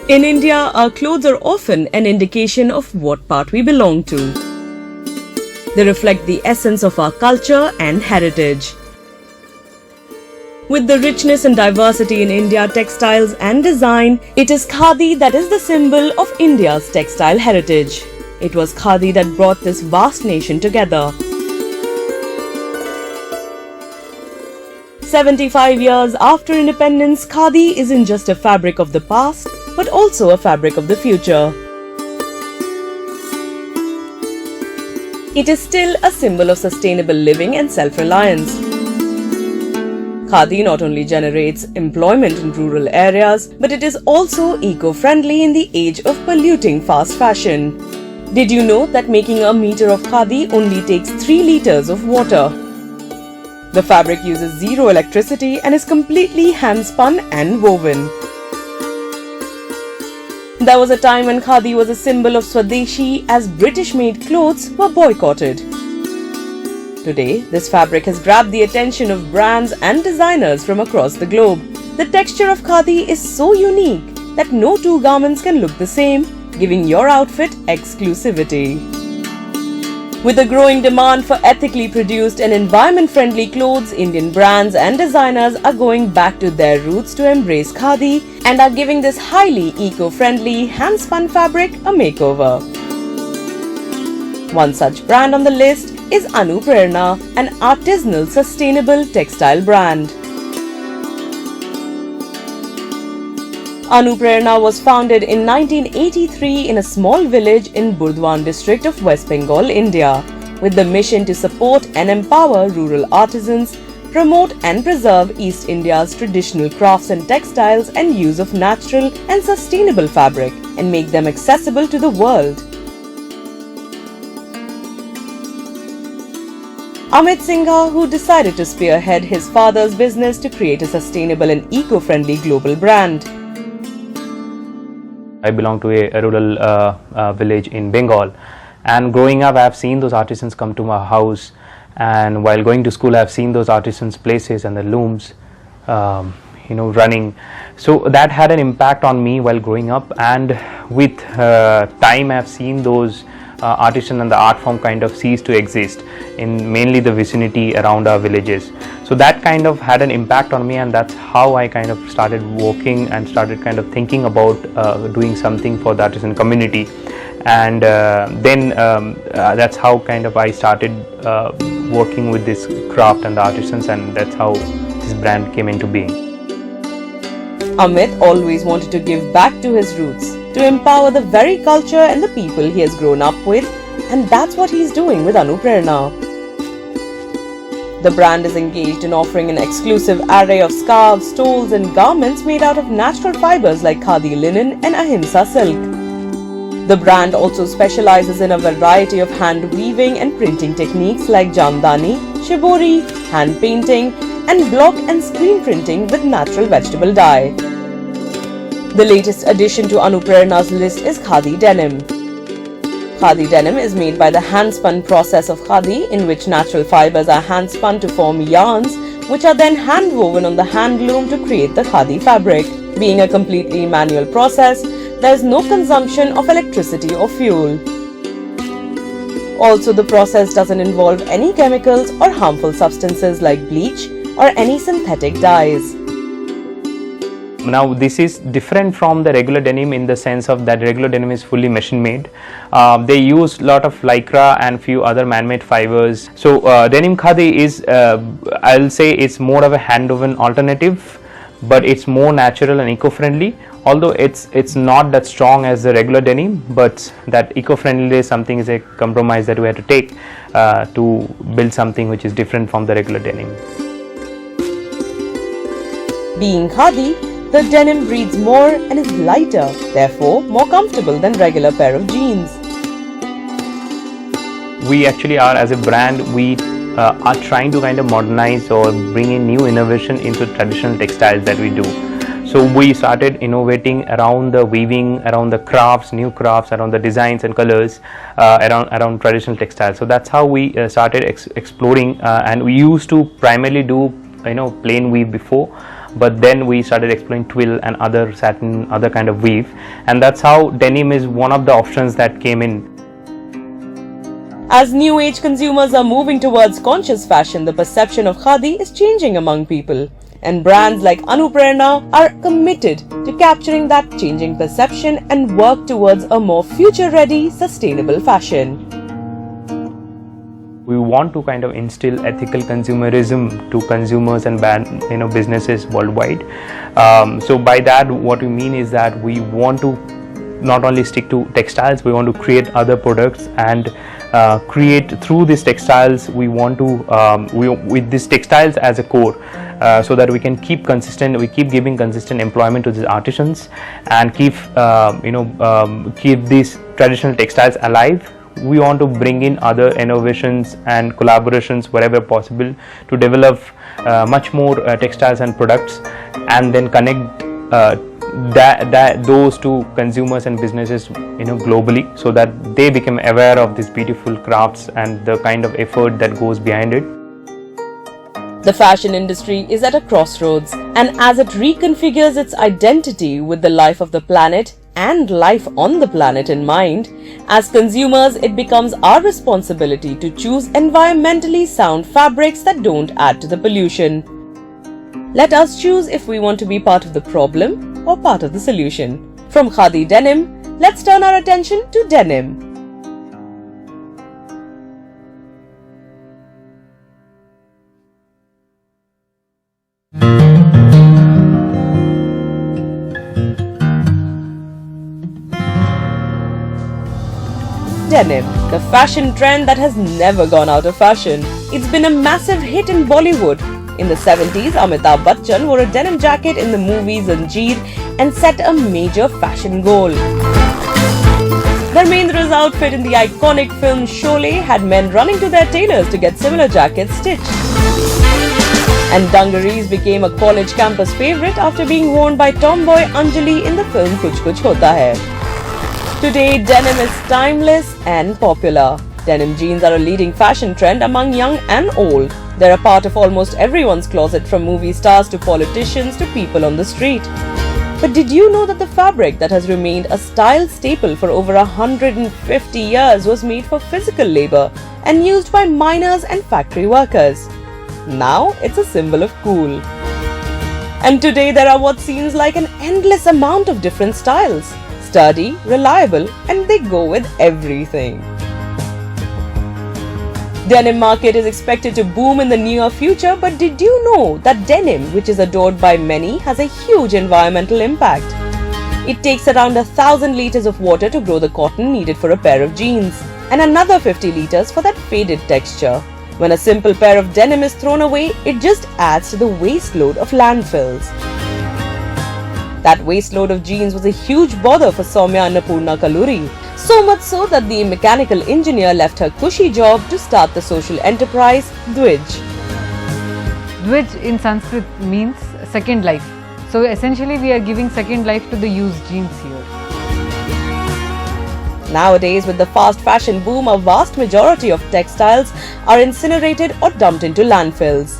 In India, our clothes are often an indication of what part we belong to. They reflect the essence of our culture and heritage. With the richness and diversity in India textiles and design, it is khadi that is the symbol of India's textile heritage. It was khadi that brought this vast nation together. 75 years after independence, khadi isn't just a fabric of the past, but also a fabric of the future. It is still a symbol of sustainable living and self-reliance. Khadi not only generates employment in rural areas, but it is also eco-friendly in the age of polluting fast fashion. Did you know that making a meter of khadi only takes 3 liters of water? The fabric uses zero electricity and is completely hand-spun and woven. There was a time when khadi was a symbol of Swadeshi, as British-made clothes were boycotted. Today, this fabric has grabbed the attention of brands and designers from across the globe. The texture of khadi is so unique that no two garments can look the same, giving your outfit exclusivity. With a growing demand for ethically produced and environment-friendly clothes, Indian brands and designers are going back to their roots to embrace khadi and are giving this highly eco-friendly hand-spun fabric a makeover. One such brand on the list is Prerna, an artisanal sustainable textile brand. Prerna was founded in 1983 in a small village in Burdwan district of West Bengal, India, with the mission to support and empower rural artisans, promote and preserve East India's traditional crafts and textiles and use of natural and sustainable fabric, and make them accessible to the world. Amit Singha, who decided to spearhead his father's business to create a sustainable and eco-friendly global brand. I belong to a rural village in Bengal, and growing up I have seen those artisans come to my house, and while going to school I have seen those artisans' places and the looms running. So that had an impact on me while growing up, and with time I have seen those artisan and the art form kind of cease to exist in mainly the vicinity around our villages. So that kind of had an impact on me, and that's how I kind of started working and started kind of thinking about doing something for the artisan community. And then that's how kind of I started working with this craft and the artisans, and that's how this brand came into being. Amit always wanted to give back to his roots, to empower the very culture and the people he has grown up with, and that's what he's doing with Prerna. The brand is engaged in offering an exclusive array of scarves, stoles and garments made out of natural fibers like khadi linen and ahimsa silk. The brand also specializes in a variety of hand weaving and printing techniques like jamdani, shibori, hand painting and block and screen printing with natural vegetable dye. The latest addition to Prerna's list is khadi denim. Khadi denim is made by the hand-spun process of khadi, in which natural fibers are hand-spun to form yarns, which are then hand-woven on the hand loom to create the khadi fabric. Being a completely manual process, there is no consumption of electricity or fuel. Also, the process doesn't involve any chemicals or harmful substances like bleach or any synthetic dyes. Now this is different from the regular denim in the sense of that regular denim is fully machine made. They use a lot of lycra and few other man-made fibers. So denim khadi is, I'll say it's more of a hand-woven alternative, but it's more natural and eco-friendly. Although it's not that strong as the regular denim, but that eco-friendly is something, is a compromise that we had to take to build something which is different from the regular denim. Being khadi, the denim breathes more and is lighter, therefore more comfortable than regular pair of jeans. We actually are, as a brand, we are trying to kind of modernize or bring in new innovation into traditional textiles that we do. So we started innovating around the weaving, around the crafts, new crafts, around the designs and colors, around traditional textiles. So that's how we started exploring, and we used to primarily do plain weave before, but then we started exploring twill and other satin, other kind of weave, and that's how denim is one of the options that came in. As new age consumers are moving towards conscious fashion, the perception of khadi is changing among people. And brands like Anuprerna are committed to capturing that changing perception and work towards a more future-ready, sustainable fashion. We want to kind of instill ethical consumerism to consumers and businesses worldwide. So by that, what we mean is that we want to not only stick to textiles, we want to create other products and create through these textiles. We want to with these textiles as a core, so that we can keep giving consistent employment to these artisans and keep these traditional textiles alive. We want to bring in other innovations and collaborations wherever possible to develop much more textiles and products, and then connect those to consumers and businesses globally, so that they become aware of these beautiful crafts and the kind of effort that goes behind it. The fashion industry is at a crossroads, and as it reconfigures its identity with the life of the planet and life on the planet in mind, as consumers, it becomes our responsibility to choose environmentally sound fabrics that don't add to the pollution. Let us choose if we want to be part of the problem or part of the solution. From khadi denim, let's turn our attention to denim. Denim, the fashion trend that has never gone out of fashion. It's been a massive hit in Bollywood. In the 70s, Amitabh Bachchan wore a denim jacket in the movie Zanjeer and set a major fashion goal. Dharmendra's outfit in the iconic film Sholay had men running to their tailors to get similar jackets stitched. And dungarees became a college campus favorite after being worn by tomboy Anjali in the film Kuch Kuch Hota Hai. Today, denim is timeless and popular. Denim jeans are a leading fashion trend among young and old. They're a part of almost everyone's closet, from movie stars to politicians to people on the street. But did you know that the fabric that has remained a style staple for over 150 years was made for physical labor and used by miners and factory workers? Now it's a symbol of cool. And today there are what seems like an endless amount of different styles. Sturdy, reliable, and they go with everything. Denim market is expected to boom in the near future, but did you know that denim, which is adored by many, has a huge environmental impact? It takes around 1,000 liters of water to grow the cotton needed for a pair of jeans, and another 50 liters for that faded texture. When a simple pair of denim is thrown away, it just adds to the waste load of landfills. That waste load of jeans was a huge bother for Soumya Annapurna Kalluri, so much so that the mechanical engineer left her cushy job to start the social enterprise Dwij. Dwij in Sanskrit means second life. So essentially we are giving second life to the used jeans here. Nowadays, with the fast fashion boom, a vast majority of textiles are incinerated or dumped into landfills.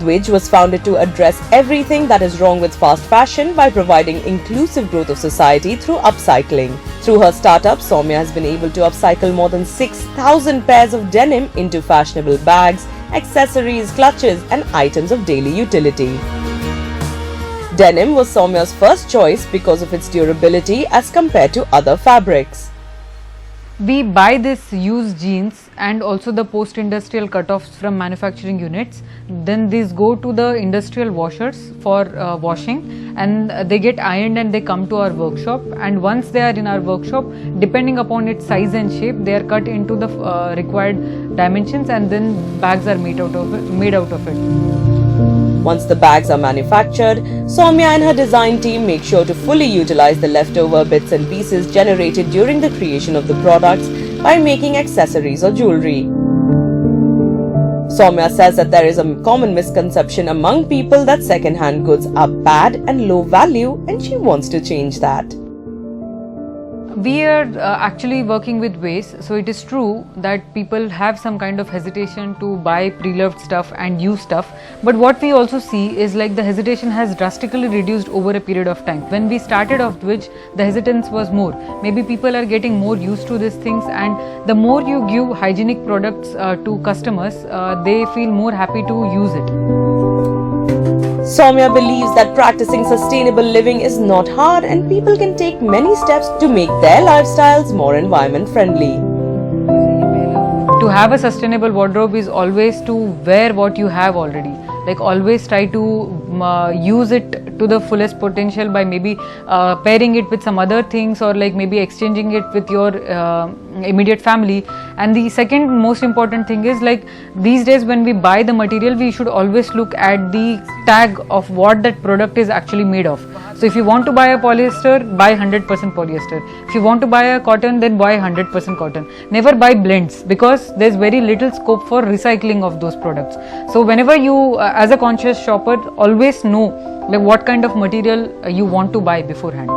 Dwij was founded to address everything that is wrong with fast fashion by providing inclusive growth of society through upcycling. Through her startup, Soumya has been able to upcycle more than 6,000 pairs of denim into fashionable bags, accessories, clutches, and items of daily utility. Denim was Soumya's first choice because of its durability as compared to other fabrics. We buy this used jeans and also the post-industrial cut-offs from manufacturing units. Then these go to the industrial washers for washing, and they get ironed and they come to our workshop. And once they are in our workshop, depending upon its size and shape, they are cut into the required dimensions, and then bags are made out of it. Once the bags are manufactured, Soumya and her design team make sure to fully utilize the leftover bits and pieces generated during the creation of the products by making accessories or jewelry. Soumya says that there is a common misconception among people that second-hand goods are bad and low value, and she wants to change that. We are actually working with waste, so it is true that people have some kind of hesitation to buy pre-loved stuff and used stuff, but what we also see is like the hesitation has drastically reduced over a period of time. When we started off which the hesitance was more, maybe people are getting more used to these things, and the more you give hygienic products to customers, they feel more happy to use it. Soumya believes that practicing sustainable living is not hard and people can take many steps to make their lifestyles more environment friendly. To have a sustainable wardrobe is always to wear what you have already. Like always try to use it to the fullest potential by maybe pairing it with some other things, or like maybe exchanging it with your immediate family. And the second most important thing is, like, these days when we buy the material, we should always look at the tag of what that product is actually made of. So if you want to buy a polyester, buy 100% polyester. If you want to buy a cotton, then buy 100% cotton. Never buy blends, because there's very little scope for recycling of those products. So whenever you as a conscious shopper, always know like what kind of material you want to buy beforehand.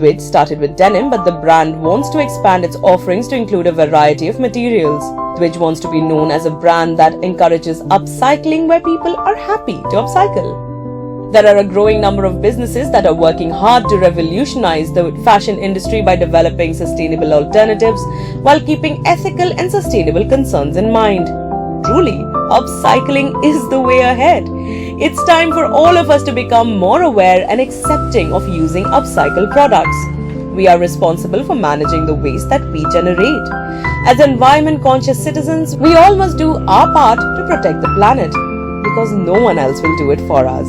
Which started with denim, but the brand wants to expand its offerings to include a variety of materials. Which wants to be known as a brand that encourages upcycling, where people are happy to upcycle. There are a growing number of businesses that are working hard to revolutionize the fashion industry by developing sustainable alternatives while keeping ethical and sustainable concerns in mind. Truly, upcycling is the way ahead. It's time for all of us to become more aware and accepting of using upcycled products. We are responsible for managing the waste that we generate. As environment conscious citizens, we all must do our part to protect the planet, because no one else will do it for us.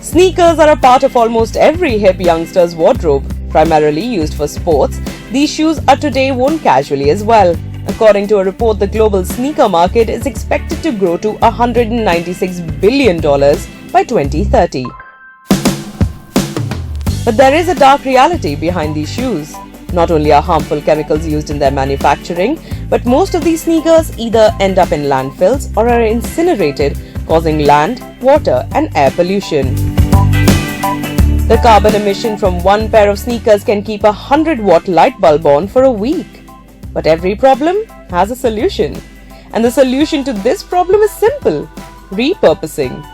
Sneakers are a part of almost every hip youngster's wardrobe. Primarily used for sports, these shoes are today worn casually as well. According to a report, the global sneaker market is expected to grow to $196 billion by 2030. But there is a dark reality behind these shoes. Not only are harmful chemicals used in their manufacturing, but most of these sneakers either end up in landfills or are incinerated, causing land, water, and air pollution. The carbon emission from one pair of sneakers can keep a 100-watt light bulb on for a week. But every problem has a solution. And the solution to this problem is simple: repurposing.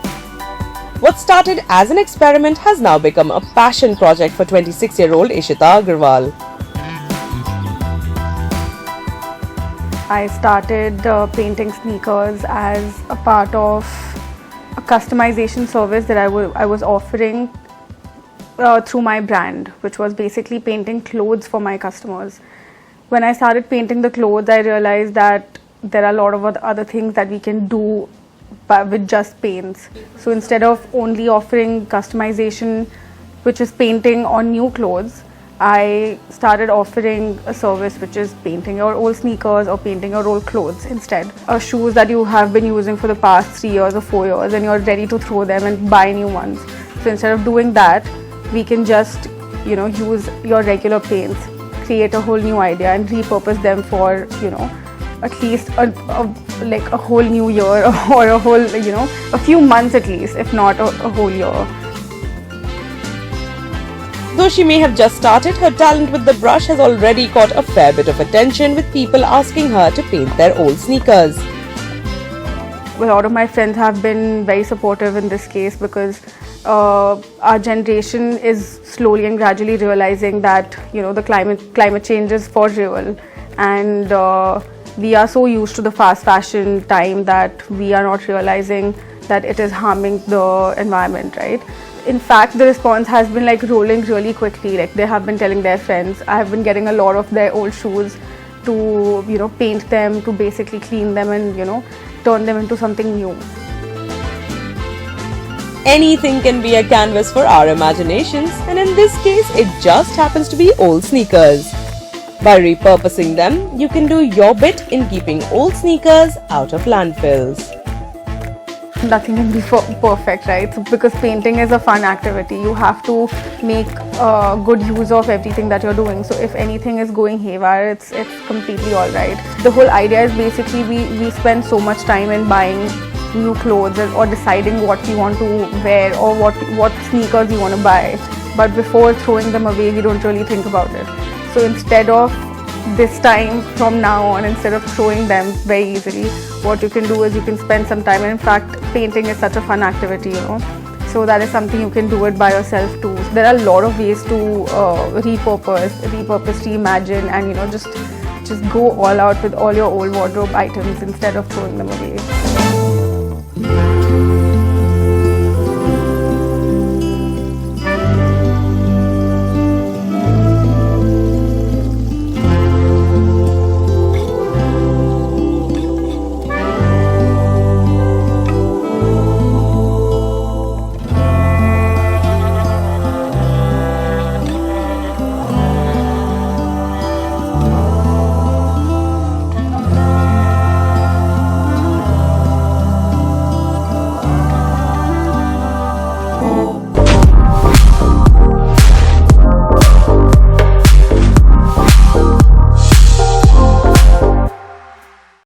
What started as an experiment has now become a passion project for 26-year-old Ishita Agarwal. I started painting sneakers as a part of a customization service that I was offering through my brand, which was basically painting clothes for my customers. When I started painting the clothes, I realized that there are a lot of other things that we can do with just paints. So instead of only offering customization, which is painting on new clothes, I started offering a service which is painting your old sneakers or painting your old clothes instead. Shoes that you have been using for the past 3 years or 4 years and you're ready to throw them and buy new ones. So instead of doing that, we can just, use your regular paints, create a whole new idea and repurpose them for, at least a whole new year or a whole, a few months at least, if not a whole year. Though she may have just started, her talent with the brush has already caught a fair bit of attention, with people asking her to paint their old sneakers. A lot of my friends have been very supportive in this case because our generation is slowly and gradually realizing that the climate change is for real, and we are so used to the fast fashion time that we are not realizing that it is harming the environment, right? In fact, the response has been rolling really quickly. They have been telling their friends. I have been getting a lot of their old shoes to paint them, to basically clean them and turn them into something new. Anything can be a canvas for our imaginations, and in this case, it just happens to be old sneakers. By repurposing them, you can do your bit in keeping old sneakers out of landfills. Nothing can be perfect, right? So because painting is a fun activity, you have to make good use of everything that you're doing. So if anything is going haywire, it's completely all right. The whole idea is basically we spend so much time in buying new clothes or deciding what we want to wear or what sneakers we want to buy. But before throwing them away, we don't really think about it. So instead of this time from now on, instead of throwing them very easily, what you can do is you can spend some time, and in fact painting is such a fun activity, so that is something you can do it by yourself too. There are a lot of ways to repurpose, reimagine, and just go all out with all your old wardrobe items instead of throwing them away.